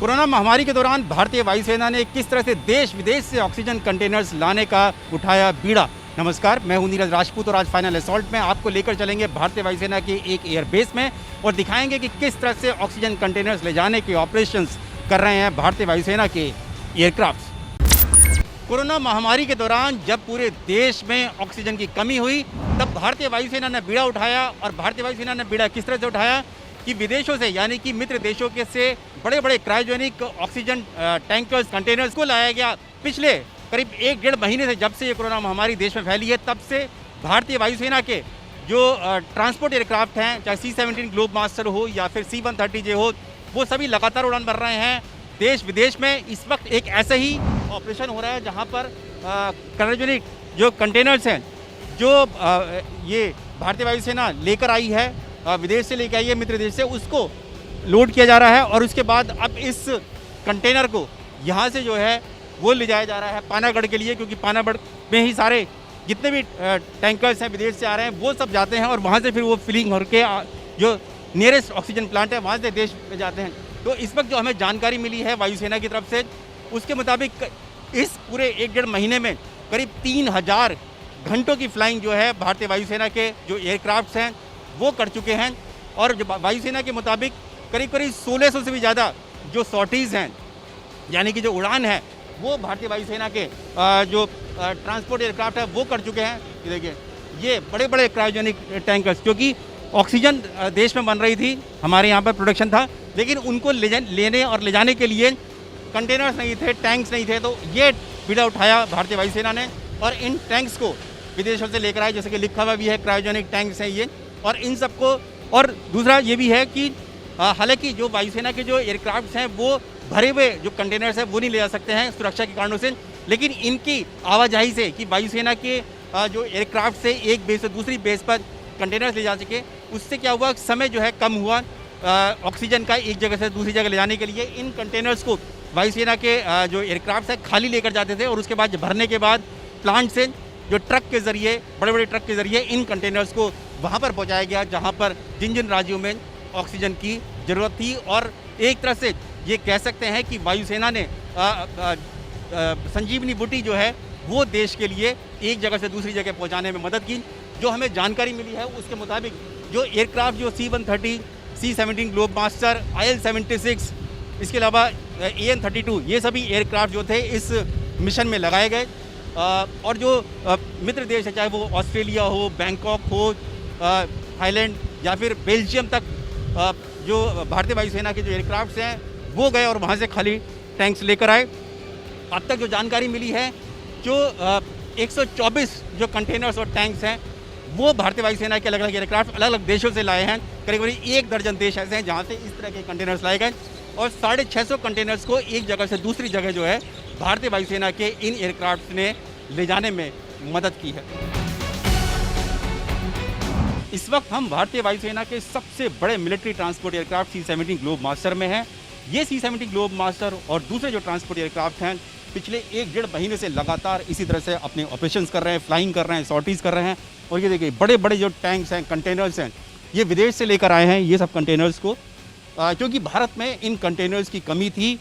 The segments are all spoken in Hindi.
कोरोना महामारी के दौरान भारतीय वायुसेना ने किस तरह से देश विदेश से ऑक्सीजन कंटेनर्स लाने का उठाया बीड़ा। नमस्कार, मैं हूं नीरज राजपूत और आज फाइनल असॉल्ट में आपको लेकर चलेंगे भारतीय वायुसेना के एक एयरबेस में और दिखाएंगे कि किस तरह से ऑक्सीजन कंटेनर्स ले जाने के ऑपरेशंस कर रहे हैं भारतीय वायुसेना के एयरक्राफ्ट। कोरोना महामारी के दौरान जब पूरे देश में ऑक्सीजन की कमी हुई तब भारतीय वायुसेना ने बीड़ा उठाया। और भारतीय वायुसेना ने बीड़ा किस तरह से उठाया कि विदेशों से यानी कि मित्र देशों के से बड़े बड़े क्रायोजेनिक ऑक्सीजन टैंकर्स कंटेनर्स को लाया गया। पिछले करीब 1-1.5 महीने से जब से ये कोरोना महामारी देश में फैली है तब से भारतीय वायुसेना के जो ट्रांसपोर्ट एयरक्राफ्ट हैं, चाहे C-17 ग्लोब मास्टर हो या फिर C-130J हो, वो सभी लगातार उड़ान भर रहे हैं देश विदेश में। इस वक्त एक ऐसा ही ऑपरेशन हो रहा है जहां पर क्रायोजेनिक जो कंटेनर्स हैं जो ये भारतीय वायुसेना लेकर आई है, विदेश से लेकर आई है मित्र देश से, उसको लोड किया जा रहा है और उसके बाद अब इस कंटेनर को यहाँ से जो है वो ले जाया जा रहा है पानागढ़ के लिए, क्योंकि पानागढ़ में ही सारे जितने भी टैंकर्स हैं विदेश से आ रहे हैं वो सब जाते हैं और वहाँ से फिर वो फिलिंग होकर जो नियरेस्ट ऑक्सीजन प्लांट है वहाँ से देश में जाते हैं। तो इस वक्त जो हमें जानकारी मिली है वायुसेना की तरफ से उसके मुताबिक इस पूरे 1-1.5 महीने में करीब 3000 घंटों की फ्लाइंग जो है भारतीय वायुसेना के जो एयरक्राफ्ट्स हैं वो कर चुके हैं। और जो वायुसेना के मुताबिक करीब 1600 से भी ज़्यादा जो सॉर्टीज़ हैं यानी कि जो उड़ान है वो भारतीय वायुसेना के जो ट्रांसपोर्ट एयरक्राफ्ट है वो कर चुके हैं। ये देखिए, ये बड़े बड़े क्रायोजेनिक टैंकर्स, क्योंकि ऑक्सीजन देश में बन रही थी, हमारे यहाँ पर प्रोडक्शन था, लेकिन उनको लेने और ले जाने के लिए कंटेनर्स नहीं थे, टैंक्स नहीं थे। तो ये बीड़ा उठाया भारतीय वायुसेना ने और इन टैंक्स को विदेशों से लेकर आए, जैसे कि लिखा हुआ भी है क्रायोजेनिक टैंक्स हैं ये। और इन सबको, और दूसरा ये भी है कि हालांकि जो वायुसेना के जो एयरक्राफ्ट हैं वो भरे हुए जो कंटेनर्स हैं वो नहीं ले जा सकते हैं सुरक्षा के कारणों से, लेकिन इनकी आवाजाही से कि वायुसेना के जो एयरक्राफ्ट से एक बेस से दूसरी बेस पर कंटेनर्स ले जा सके, उससे क्या हुआ, समय जो है कम हुआ ऑक्सीजन का एक जगह से दूसरी जगह ले जाने के लिए। इन कंटेनर्स को वायुसेना के जो एयरक्राफ्ट है खाली लेकर जाते थे और उसके बाद भरने के बाद प्लांट से जो ट्रक के ज़रिए, बड़े बड़े ट्रक के ज़रिए इन कंटेनर्स को वहाँ पर पहुँचाया गया जहाँ पर जिन जिन राज्यों में ऑक्सीजन की ज़रूरत थी। और एक तरह से ये कह सकते हैं कि वायुसेना ने संजीवनी बूटी जो है वो देश के लिए एक जगह से दूसरी जगह पहुँचाने में मदद की। जो हमें जानकारी मिली है उसके मुताबिक जो एयरक्राफ्ट जो C-130, C-17 globe master, IL-76, इसके अलावा AN-32, ये सभी एयरक्राफ्ट जो थे इस मिशन में लगाए गए। और जो मित्र देश है, चाहे वो ऑस्ट्रेलिया हो, बैंकॉक हो, थाईलैंड या फिर बेल्जियम तक, जो भारतीय वायुसेना के जो एयरक्राफ्ट्स हैं वो गए और वहाँ से खाली टैंक्स लेकर आए। अब तक जो जानकारी मिली है जो 124 जो कंटेनर्स और टैंक्स हैं वो भारतीय वायुसेना के अलग अलग एयरक्राफ्ट अलग अलग देशों से लाए हैं। करीब 1 दर्जन देश ऐसे हैं जहाँ से इस तरह के कंटेनर्स लाए गए और 650 कंटेनर्स को एक जगह से दूसरी जगह जो है भारतीय वायुसेना के इन एयरक्राफ्ट ने ले जाने में मदद की है। इस वक्त हम भारतीय वायुसेना के सबसे बड़े military transport aircraft C-17 globe master में हैं। ये C-17 ग्लोब मास्टर और दूसरे जो ट्रांसपोर्ट एयरक्राफ्ट हैं पिछले 1-1.5 महीने से लगातार इसी तरह से अपने ऑपरेशंस कर रहे हैं, फ्लाइंग कर रहे हैं, सॉर्टीज़ कर रहे हैं। और ये देखिए, बड़े बड़े जो टैंक्स हैं, कंटेनर्स हैं, ये विदेश से लेकर आए हैं ये सब कंटेनर्स को, क्योंकि भारत में इन कंटेनर्स की कमी थी।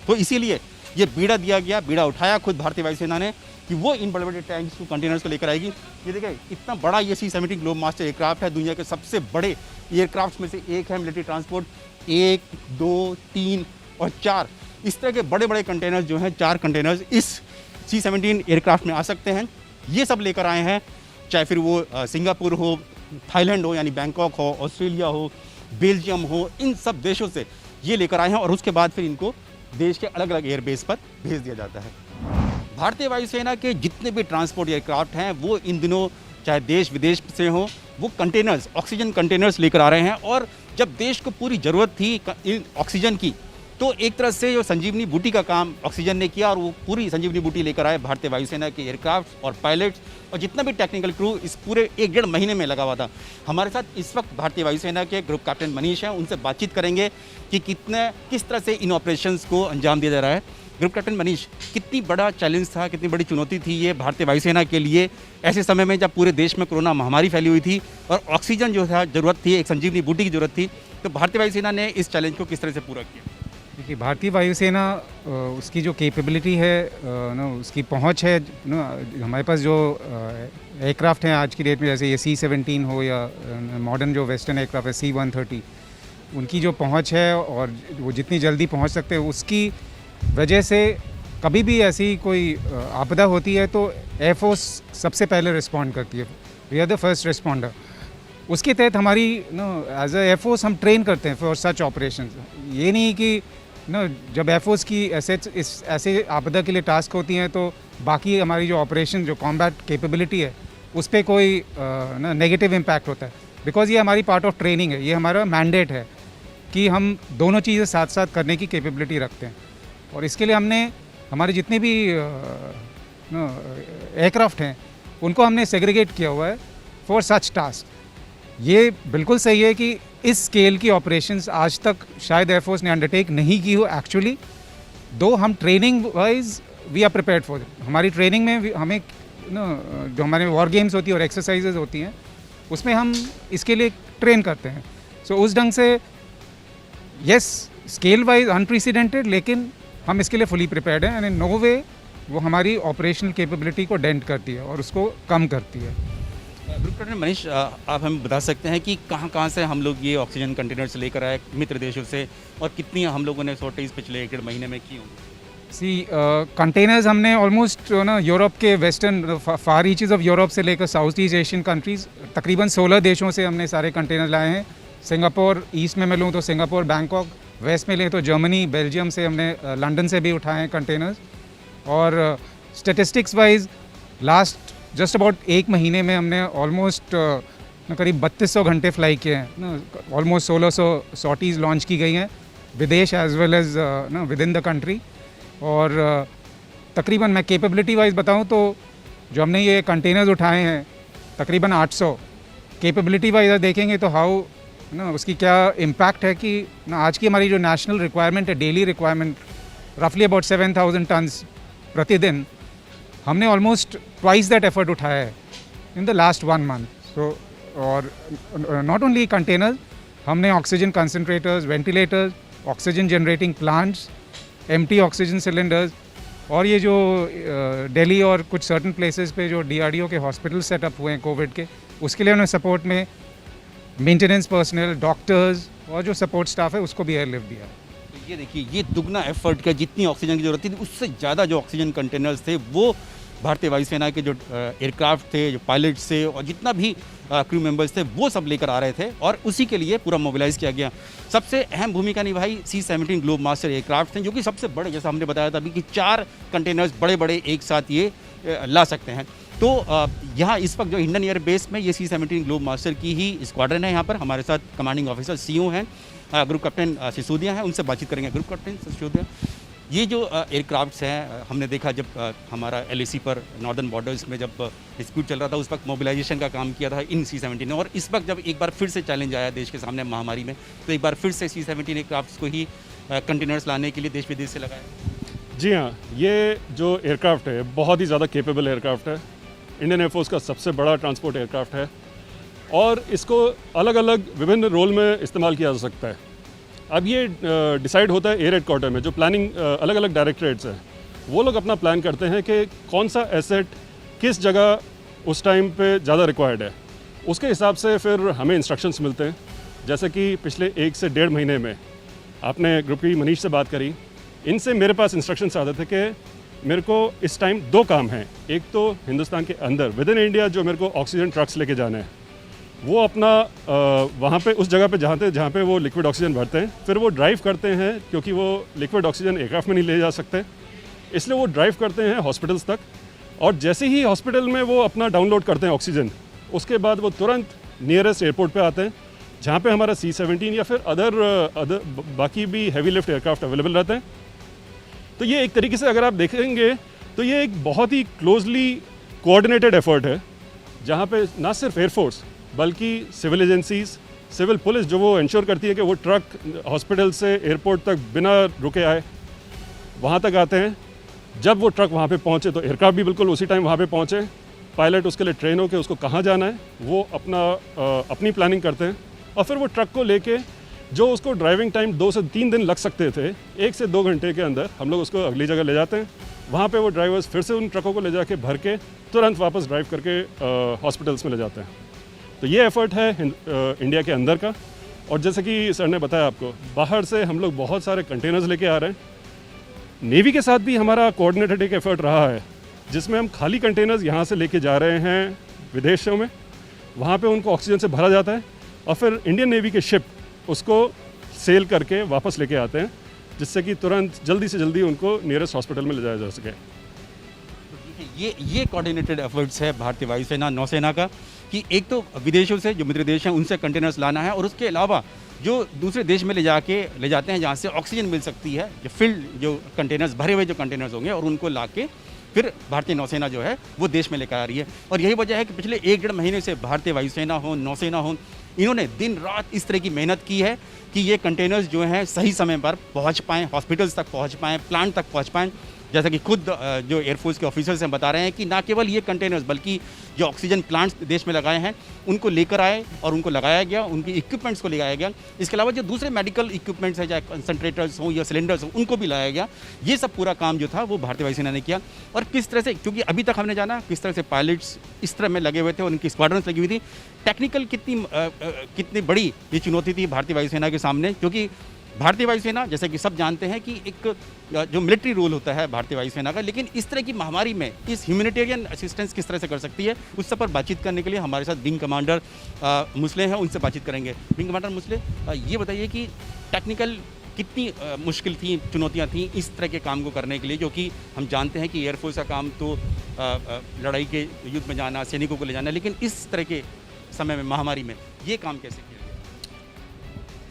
तो इसीलिए ये बीड़ा दिया गया, बीड़ा उठाया खुद भारतीय वायुसेना ने कि वो इन बड़े बड़े टैंक्स को, कंटेनर्स को लेकर आएगी। ये देखिए, इतना बड़ा ये C-17 ग्लोब मास्टर एयरक्राफ्ट है, दुनिया के सबसे बड़े एयरक्राफ्ट में से एक है मिलिट्री ट्रांसपोर्ट। 1, 2, 3 और 4 इस तरह के बड़े बड़े कंटेनर्स जो हैं, 4 कंटेनर्स इस C-17 एयरक्राफ्ट में आ सकते हैं। ये सब लेकर आए हैं, चाहे फिर वो सिंगापुर हो, थाईलैंड हो यानी बैंकॉक हो, ऑस्ट्रेलिया हो, बेल्जियम हो, इन सब देशों से ये लेकर आए हैं और उसके बाद फिर इनको देश के अलग अलग एयरबेस पर भेज दिया जाता है। भारतीय वायुसेना के जितने भी ट्रांसपोर्ट एयरक्राफ्ट हैं वो इन दिनों चाहे देश विदेश से हों वो कंटेनर्स, ऑक्सीजन कंटेनर्स लेकर आ रहे हैं। और जब देश को पूरी ज़रूरत थी इन ऑक्सीजन की तो एक तरह से जो संजीवनी बूटी का काम ऑक्सीजन ने किया और वो पूरी संजीवनी बूटी लेकर आए भारतीय वायुसेना के एयरक्राफ्ट और पायलट्स और जितना भी टेक्निकल क्रू इस पूरे 1-1.5 महीने में लगा हुआ था। हमारे साथ इस वक्त भारतीय वायुसेना के ग्रुप कैप्टन मनीष हैं, उनसे बातचीत करेंगे कि किस तरह से इन ऑपरेशंस को अंजाम दिया जा रहा है। ग्रुप कैप्टन मनीष, कितनी बड़ा चैलेंज था, कितनी बड़ी चुनौती थी ये भारतीय वायुसेना के लिए ऐसे समय में जब पूरे देश में कोरोना महामारी फैली हुई थी और ऑक्सीजन जो था ज़रूरत थी, एक संजीवनी बूटी की ज़रूरत थी, तो भारतीय वायुसेना ने इस चैलेंज को किस तरह से पूरा किया? देखिए भारतीय वायुसेना उसकी जो कैपेबिलिटी है ना उसकी पहुंच है ना हमारे पास जो एयरक्राफ्ट हैं आज की डेट में जैसे ये C-17 हो या मॉडर्न जो वेस्टर्न एयरक्राफ्ट है C-130 उनकी जो पहुंच है और वो जितनी जल्दी पहुंच सकते हैं उसकी वजह से कभी भी ऐसी कोई आपदा होती है तो एयरफोर्स सबसे पहले रिस्पॉन्ड करती है। We are the first responder. उसके तहत हमारी एज ए एयरफोर्स हम ट्रेन करते हैं फॉर सच ऑपरेशन। ये नहीं कि जब एयरफोर्स की ऐसे आपदा के लिए टास्क होती हैं तो बाकी हमारी जो ऑपरेशन जो कॉम्बैट कैपेबिलिटी है उस पर कोई नेगेटिव इम्पैक्ट होता है। बिकॉज ये हमारी पार्ट ऑफ ट्रेनिंग है, ये हमारा मैंडेट है कि हम दोनों चीज़ें साथ साथ करने की कैपेबिलिटी रखते हैं। और इसके लिए हमने हमारे जितने भी एयरक्राफ्ट हैं उनको हमने सेग्रीगेट किया हुआ है फॉर सच टास्क। ये बिल्कुल सही है कि इस स्केल की ऑपरेशंस आज तक शायद एयरफोर्स ने अंडरटेक नहीं की हो एक्चुअली, दो हम training wise we are prepared for. हमारी ट्रेनिंग में हमें जो हमारे वॉर गेम्स होती है और एक्सरसाइजेज होती हैं उसमें हम इसके लिए ट्रेन करते हैं। सो उस ढंग से यस स्केल वाइज अनप्रेसिडेंटेड, लेकिन हम इसके लिए फुली प्रिपेयर्ड हैं एंड इन नो वे वो हमारी ऑपरेशनल कैपेबिलिटी को डेंट करती है और उसको कम करती है। ग्रुप कैप्टन मनीष, आप हमें बता सकते हैं कि कहाँ से हम लोग ये ऑक्सीजन कंटेनर्स लेकर आए मित्र देशों से और कितनी हम लोगों ने शॉर्टेज पिछले 1.5 महीने में की होंगी? कंटेनर्स हमने ऑलमोस्ट ना यूरोप के western far reaches of Europe से लेकर साउथ ईस्ट एशियन कंट्रीज़ तकरीबन 16 देशों से हमने सारे कंटेनर लाए हैं। सिंगापुर ईस्ट में मैं लूँ तो सिंगापुर, बैंकॉक, वेस्ट में लें तो जर्मनी, बेल्जियम से हमने लंदन से भी उठाए हैं कंटेनर्स। और statistics wise last just about 1 महीने में हमने ऑलमोस्ट करीब 3200 घंटे फ्लाई किए हैं ना। ऑलमोस्ट 1600 सॉर्टीज़ लॉन्च की गई हैं विदेश as well as with in the country. और तकरीबन मैं कैपेबिलिटी वाइज बताऊं तो जो हमने ये कंटेनर्स उठाए हैं तकरीबन 800, कैपेबिलिटी वाइज देखेंगे तो हाउ ना उसकी क्या इम्पैक्ट है कि ना आज की हमारी जो नेशनल रिक्वायरमेंट है, डेली रिक्वायरमेंट रफली अबाउट 7000 टन्स प्रतिदिन, हमने ऑलमोस्ट ट्वाइस दैट एफर्ट उठाया है इन द लास्ट 1 मंथ। सो और नॉट ओनली कंटेनर्स, हमने oxygen concentrators, ventilators, oxygen generating plants, empty oxygen cylinders और ये जो दिल्ली और कुछ सर्टन प्लेसेस पे जो DRDO के हॉस्पिटल सेटअप हुए हैं कोविड के, उसके लिए उन्होंने सपोर्ट में मेंटेनेंस पर्सनल, डॉक्टर्स और जो सपोर्ट स्टाफ है उसको भी एयरलिफ्ट दिया। तो ये देखिए, ये दुगना एफर्ट का, जितनी ऑक्सीजन की जरूरत थी उससे ज़्यादा जो ऑक्सीजन कंटेनर्स थे वो भारतीय वायुसेना के जो एयरक्राफ्ट थे, जो पायलट्स थे और जितना भी क्रू मेंबर्स थे वो सब लेकर आ रहे थे और उसी के लिए पूरा मोबिलाइज किया गया। सबसे अहम भूमिका निभाई C-17 ग्लोब मास्टर एयरक्राफ्ट थे जो कि सबसे बड़े, जैसा हमने बताया था अभी कि 4 कंटेनर्स बड़े बड़े एक साथ ये ला सकते हैं। तो यहाँ इस वक्त जो इंडियन एयर बेस में ये C-17 ग्लोब मास्टर की ही स्क्वाड्रन है। यहाँ पर हमारे साथ कमांडिंग ऑफिसर CO हैं, ग्रुप कैप्टन सिसोदिया हैं, उनसे बातचीत करेंगे। ग्रुप कैप्टन सिसोदिया, ये जो एयरक्राफ्ट्स हैं, हमने देखा जब हमारा LAC पर नॉर्दर्न बॉर्डर्स में जब डिस्प्यूट चल रहा था उस वक्त मोबिलाइजेशन का काम किया था इन C-17 ने, और इस वक्त जब एक बार फिर से चैलेंज आया देश के सामने महामारी में तो एक बार फिर से C-17 एयरक्राफ्ट्स को ही कंटेनर्स लाने के लिए देश विदेश से लगाया। जी हाँ, ये जो एयरक्राफ्ट है बहुत ही ज़्यादा केपेबल एयरक्राफ्ट है। इंडियन एयरफोर्स का सबसे बड़ा ट्रांसपोर्ट एयरक्राफ्ट है और इसको अलग अलग विभिन्न रोल में इस्तेमाल किया जा सकता है। अब ये डिसाइड होता है एयर हेडक्वार्टर में, जो प्लानिंग अलग अलग डायरेक्टरेट्स हैं वो लोग अपना प्लान करते हैं कि कौन सा एसेट किस जगह उस टाइम पे ज़्यादा रिक्वायर्ड है। उसके हिसाब से फिर हमें इंस्ट्रक्शंस मिलते हैं। जैसे कि पिछले 1 से 1.5 महीने में आपने ग्रुप की मनीष से बात करी, इनसे मेरे पास इंस्ट्रक्शंस आते थे कि मेरे को इस टाइम 2 काम हैं। एक तो हिंदुस्तान के अंदर विद इन इंडिया जो मेरे को ऑक्सीजन ट्रक्स लेके जाने हैं, वो अपना वहाँ पे उस जगह पे जहाँ पे वो लिक्विड ऑक्सीजन भरते हैं, फिर वो ड्राइव करते हैं क्योंकि वो लिक्विड ऑक्सीजन एयरक्राफ्ट में नहीं ले जा सकते, इसलिए वो ड्राइव करते हैं हॉस्पिटल्स तक। और जैसे ही हॉस्पिटल में वो अपना डाउनलोड करते हैं ऑक्सीजन, उसके बाद वो तुरंत नियरेस्ट एयरपोर्ट पे आते हैं जहाँ पे हमारा C-17 या फिर अदर बाकी भी हैवी लिफ्ट एयरक्राफ्ट अवेलेबल रहते हैं। तो ये एक तरीके से अगर आप देखेंगे तो ये एक बहुत ही क्लोजली कोऑर्डिनेटेड एफर्ट है जहाँ पे ना सिर्फ एयरफोर्स बल्कि सिविल एजेंसीज, सिविल पुलिस जो वो इंश्योर करती है कि वो ट्रक हॉस्पिटल से एयरपोर्ट तक बिना रुके आए वहाँ तक आते हैं। जब वो ट्रक वहाँ पे पहुँचे तो एयरक्राफ्ट भी बिल्कुल उसी टाइम वहाँ पे पहुँचे। पायलट उसके लिए ट्रेन हो के उसको कहाँ जाना है वो अपनी प्लानिंग करते हैं और फिर वो ट्रक को लेके जो उसको ड्राइविंग टाइम 2 से 3 दिन लग सकते थे, 1 से 2 घंटे के अंदर हम लोग उसको अगली जगह ले जाते हैं। वहाँ पे वो ड्राइवर्स फिर से उन ट्रकों को ले जाके भर के तुरंत वापस ड्राइव करके हॉस्पिटल्स में ले जाते हैं। तो ये एफर्ट है इंडिया के अंदर का। और जैसे कि सर ने बताया आपको, बाहर से हम लोग बहुत सारे कंटेनर्स लेके आ रहे हैं। नेवी के साथ भी हमारा कोऑर्डिनेटेड एक एफर्ट रहा है, जिसमें हम खाली कंटेनर्स यहाँ से लेके जा रहे हैं विदेशों में, वहाँ पे उनको ऑक्सीजन से भरा जाता है और फिर इंडियन नेवी के शिप उसको सेल करके वापस लेके आते हैं, जिससे कि तुरंत जल्दी से जल्दी उनको नियरेस्ट हॉस्पिटल में ले जाया जा सके। ये कोऑर्डिनेटेड एफर्ट्स है भारतीय वायुसेना नौसेना का कि एक तो विदेशों से जो मित्र देश हैं उनसे कंटेनर्स लाना है, और उसके अलावा जो दूसरे देश में ले जाते हैं जहाँ से ऑक्सीजन मिल सकती है, जो फिल्ड जो कंटेनर्स भरे हुए जो कंटेनर्स होंगे, और उनको ला के फिर भारतीय नौसेना जो है वो देश में लेकर आ रही है। और यही वजह है कि पिछले 1-1.5 महीने से भारतीय वायुसेना हो, नौसेना हो, इन्होंने दिन रात इस तरह की मेहनत की है कि ये कंटेनर्स जो हैं सही समय पर पहुंच पाएँ, हॉस्पिटल्स तक पहुंच पाएँ, प्लांट तक पहुंच पाएँ। जैसा कि खुद जो एयरफोर्स के ऑफिसर्स हैं बता रहे हैं कि ना केवल ये कंटेनर्स बल्कि जो ऑक्सीजन प्लांट्स देश में लगाए हैं उनको लेकर आए और उनको लगाया गया, उनकी इक्विपमेंट्स को लगाया गया। इसके अलावा जो दूसरे मेडिकल इक्विपमेंट्स हैं, चाहे कंसनट्रेटर्स हों या सिलेंडर्स हों, उनको भी लाया गया। ये सब पूरा काम जो था वो भारतीय वायुसेना ने किया। और किस तरह से, क्योंकि अभी तक हमने जाना किस तरह से पायलट्स इस तरह में लगे हुए थे और उनकी स्क्वाड्रन्स लगी हुई थी, टेक्निकल कितनी बड़ी ये चुनौती थी भारतीय वायुसेना के सामने। क्योंकि भारतीय वायुसेना जैसे कि सब जानते हैं कि एक जो मिलिट्री रोल होता है भारतीय वायुसेना का, लेकिन इस तरह की महामारी में इस ह्यूमैनिटेरियन असिस्टेंस किस तरह से कर सकती है, उस सब पर बातचीत करने के लिए हमारे साथ विंग कमांडर मुस्ले हैं, उनसे बातचीत करेंगे। विंग कमांडर मुस्ले, ये बताइए कि टेक्निकल कितनी मुश्किल थी, चुनौतियाँ थी इस तरह के काम को करने के लिए, जो कि हम जानते हैं कि एयरफोर्स का काम तो लड़ाई के युद्ध में जाना, सैनिकों को ले जाना, लेकिन इस तरह के समय में, महामारी में ये काम कैसे किया?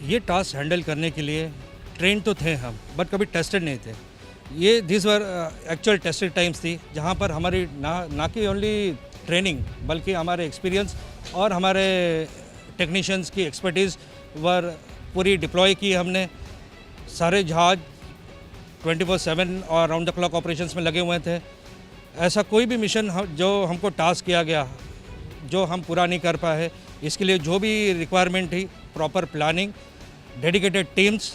ये टास्क हैंडल करने के लिए ट्रेन तो थे हम, बट कभी टेस्टेड नहीं थे। ये this were actual tested times थी, जहाँ पर हमारी ना कि ओनली ट्रेनिंग बल्कि हमारे एक्सपीरियंस और हमारे टेक्नीशियंस की एक्सपर्टीज़ वर पूरी डिप्लॉय की हमने। सारे जहाज 24/7 और राउंड द क्लॉक ऑपरेशंस में लगे हुए थे। ऐसा कोई भी मिशन जो हमको टास्क किया गया जो हम पूरा नहीं कर पाए, इसके लिए जो भी रिक्वायरमेंट थी, प्रॉपर प्लानिंग, डेडिकेटेड टीम्स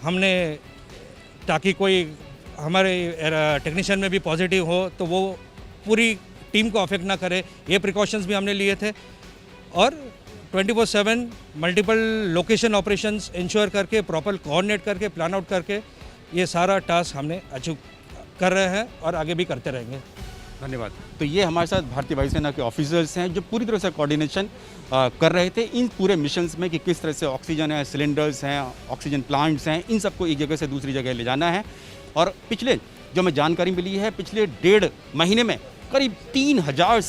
हमने, ताकि कोई हमारे टेक्नीशियन में भी पॉजिटिव हो तो वो पूरी टीम को अफेक्ट ना करे, ये प्रिकॉशंस भी हमने लिए थे। और 24/7 मल्टीपल लोकेशन ऑपरेशंस इंश्योर करके, प्रॉपर कोऑर्डिनेट करके, प्लान आउट करके ये सारा टास्क हमने अचीव कर रहे हैं और आगे भी करते रहेंगे। धन्यवाद। तो ये हमारे साथ भारतीय वायुसेना के ऑफिसर्स हैं जो पूरी तरह से कोऑर्डिनेशन कर रहे थे इन पूरे मिशंस में कि किस तरह से ऑक्सीजन है, सिलेंडर्स हैं, ऑक्सीजन प्लांट्स हैं, इन सबको एक जगह से दूसरी जगह ले जाना है। और पिछले जो हमें जानकारी मिली है, पिछले 1.5 महीने में करीब 3000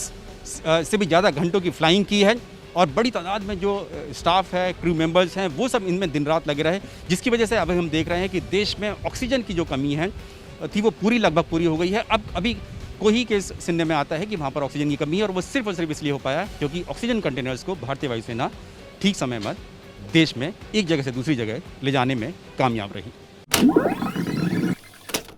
से भी ज़्यादा घंटों की फ्लाइंग की है, और बड़ी तादाद में जो स्टाफ है, क्रू मेंबर्स हैं, वो सब इनमें दिन रात लगे रहे, जिसकी वजह से अभी हम देख रहे हैं कि देश में ऑक्सीजन की जो कमी है थी वो लगभग पूरी हो गई है। अब अभी कोई केस सुनने में आता है कि वहाँ पर ऑक्सीजन की कमी है, और वो सिर्फ और सिर्फ इसलिए हो पाया क्योंकि ऑक्सीजन कंटेनर्स को भारतीय वायुसेना ठीक समय पर देश में एक जगह से दूसरी जगह ले जाने में कामयाब रही।